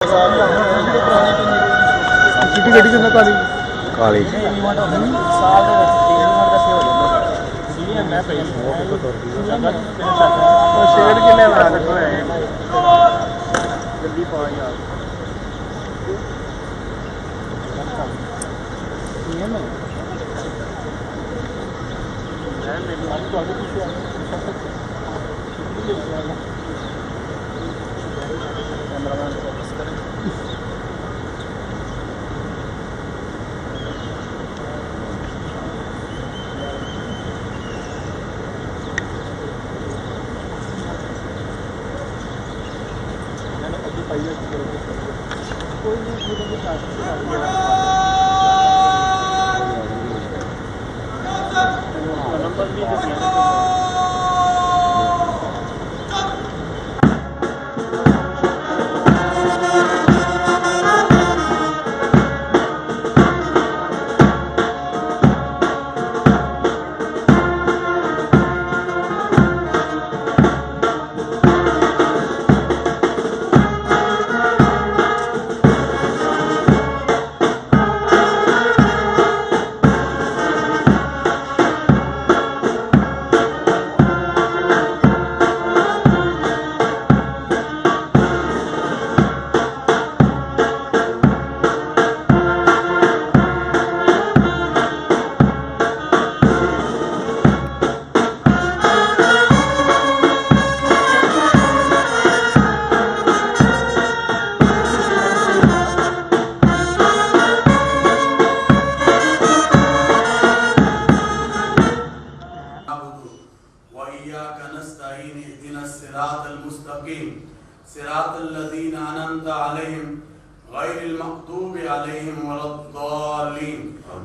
City गड्डी कितना Kali Kali shade किन्ने बना रखे हुए हैं जल्दी पहुंच जाओ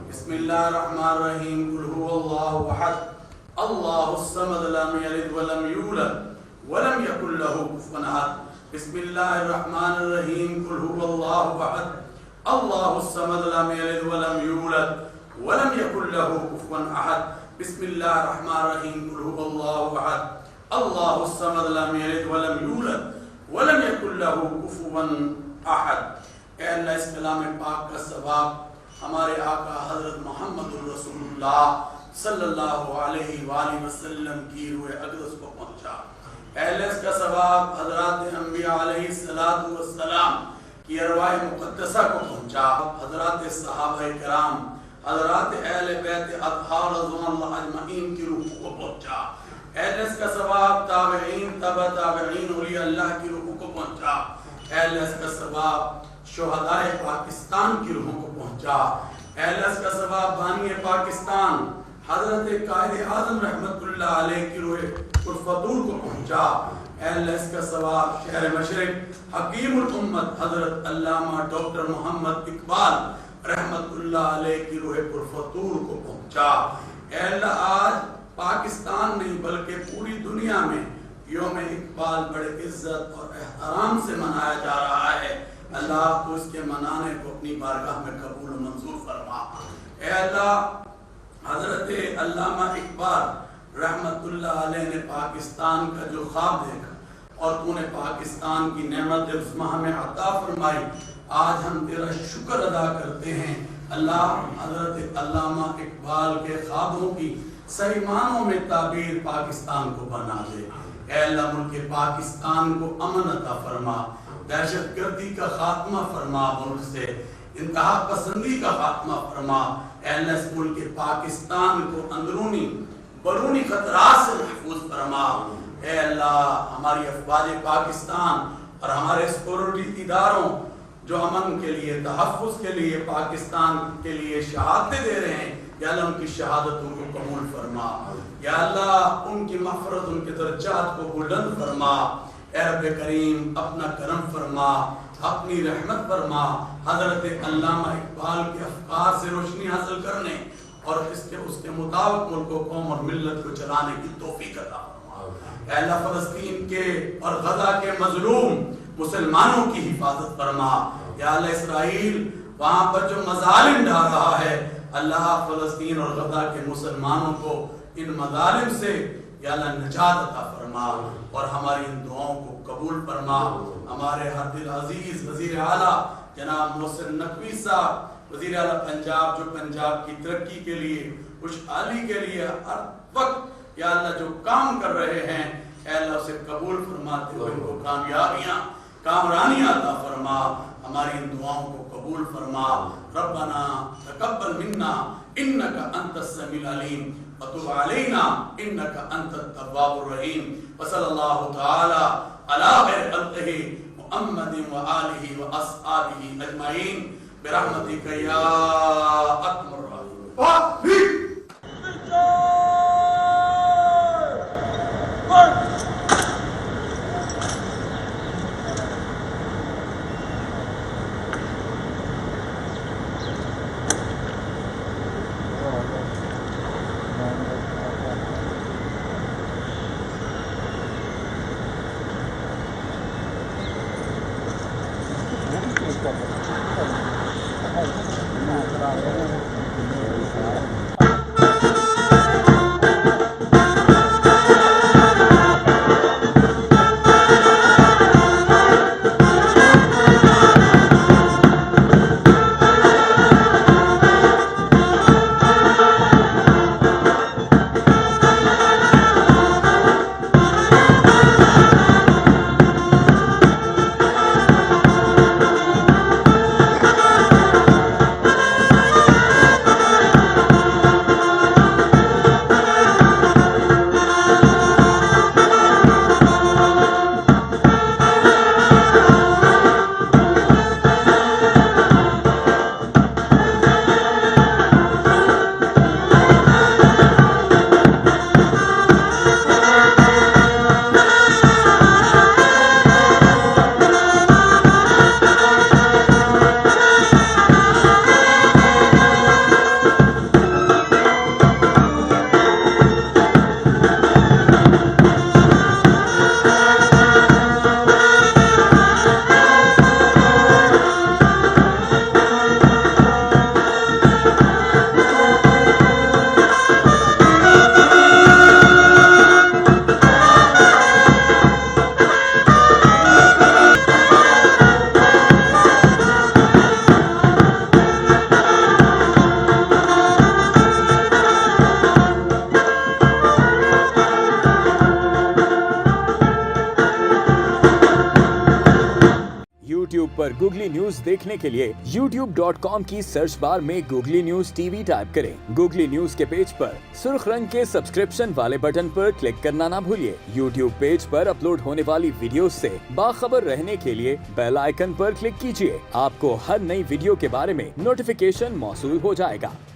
बिस्मिल्लाहिर्रहमानिर्रहीम कुल हुवल्लाहु अहद अल्लाहुस समद लम यलिद वलम यूलद वलम यकुल लहू कुफुवन अहद बिस्मिल्लाहिर्रहमानिर्रहीम कुल हुवल्लाहु अहद अल्लाहुस समद लम यलिद वलम यूलद वलम यकुल लहू कुफुवन अहद बिस्मिल्लाहिर्रहमानिर्रहीम कुल हुवल्लाहु अहद अल्लाहुस समद लम यलिद वलम यूलद वलम यकुल लहू कुफुवन अहद। ऐ अल्लाह इस कलाम पाक का सवाब हमारे आका हजरत मोहम्मद रसूलुल्लाह सल्लल्लाहु अलैहि वसल्लम की रूह अक़दस को पहुंचा। अहले इसका सवाब हजरत अंबिया अलैहिस्सलातु वस्सलाम की अरवाह मुक़द्दसा को पहुंचा। हजरत सहाबाए किराम हजरत अहले बैत अतहार रज़ियल्लाहु अजमईन की रूह को पहुंचा। अहले इसका सवाब ताबईन तबा ताबईन औलिया अल्लाह की रूह को पहुंचा। अहले इसका सवाब शुहदाए पाकिस्तान की रूहों को पहुंचा। अहले का सवाब बानी पाकिस्तान हजरत कायद आज़म रहमतुल्लाह अलैह की रूह उर्फतूर को पहुंचा। अहले का सवाब शहर मशरिक हकीमुल उम्मत हजरत अल्लामा डॉक्टर मोहम्मद इकबाल रहमतुल्लाह अलैह की रूह उर्फतूर को पहुंचा। अहले आज पाकिस्तान नहीं बल्कि पूरी दुनिया में यौम इकबाल बड़े इज्जत और एहतराम से मनाया जा रहा है। अल्लाह को उसके मनाने को अपनी बारगाह में कबूल मंजूर फरमा। ऐ अल्लाह हजरत अल्लामा इकबाल रहमतुल्लाह अलैह ने पाकिस्तान का जो ख्वाब देखा और तूने पाकिस्तान की नेमत उस्मा हमें अता फरमाई, आज हम तेरा शुक्र अदा करते हैं। अल्लाह हजरत अल्लामा इकबाल के ख्वाबों की सही मानों में ताबीर पाकिस्तान को बना दे। ऐ अल्लाह मुल्क पाकिस्तान को अमन अता फरमा, दहशतगर्दी का खात्मा फरमा, मुल्क से इंतहा पसंदी का खात्मा फरमा। इस मुल्क पाकिस्तान को अंदरूनी बरूनी खतरात से महफूज फरमा। ऐ अल्लाह हमारी अफवाज पाकिस्तान और हमारे सिक्योरिटी इदारों जो अमन के लिए तहफ़्फ़ुज़ के लिए पाकिस्तान के लिए शहादतें दे रहे हैं, या अल्लाह उनकी शहादतों को कबूल फरमा। या अल्लाह उनकी मग़फ़िरत उनके दर्जात को बुलंद फरमा। ऐ रब्बे करीम अपना करम फरमा, अपनी रहमत फरमा। हजरत अल्लामा इकबाल के अफ़कार से रोशनी हासिल करने और इसके उसके मुताबिक मुल्क कौम और मिल्लत को चलाने की तौफीक अता फरमा। ऐ अल्लाह फ़लस्तीन के और गज़ा के मज़लूम मुसलमानों की हिफाजत फरमा। या अल्लाह इसराइल वहाँ पर जो मज़ालिम ढा रहा है, अल्लाह फ़लस्तीन और गज़ा के मुसलमानों को इन मज़ालिम से या अल्लाह निजात अता फरमा और हमारी इन दुआओं को कबूल फरमा। हमारे हर दिल अजीज वजीर आला जनाब मोहसिन नकवी साहब, वजीर आला पंजाब, जो पंजाब की तरक्की के लिए, खुशहाली के लिए हर वक्त या अल्लाह जो काम कर रहे हैं, अल्लाह उसे कबूल फरमाते हुए उनको कामयाबियां, कामरानियां अता फरमा। हमारी इन दुआओं को कबूल फरमा। रब्बना तकब्बल मिन्ना इन्नका अंतस समीउल अलीम व तुब अलैना इन्नका अंतत तव्वाबुर रहीम। व सल्लल्लाहु तआला अला खैर खल्क़िही मुहम्मदिन व आलिहि व अस्हाबिही अजमाइन बिरहमतिका या अरहमर राहिमीन। YouTube पर गूगली न्यूज देखने के लिए youtube.com की सर्च बार में गूगली न्यूज टीवी टाइप करें। गूगली न्यूज के पेज पर सुर्ख रंग के सब्सक्रिप्शन वाले बटन पर क्लिक करना ना भूलिए। YouTube पेज पर अपलोड होने वाली वीडियोस से बाखबर रहने के लिए बेल आइकन पर क्लिक कीजिए। आपको हर नई वीडियो के बारे में नोटिफिकेशन मौसूल हो जाएगा।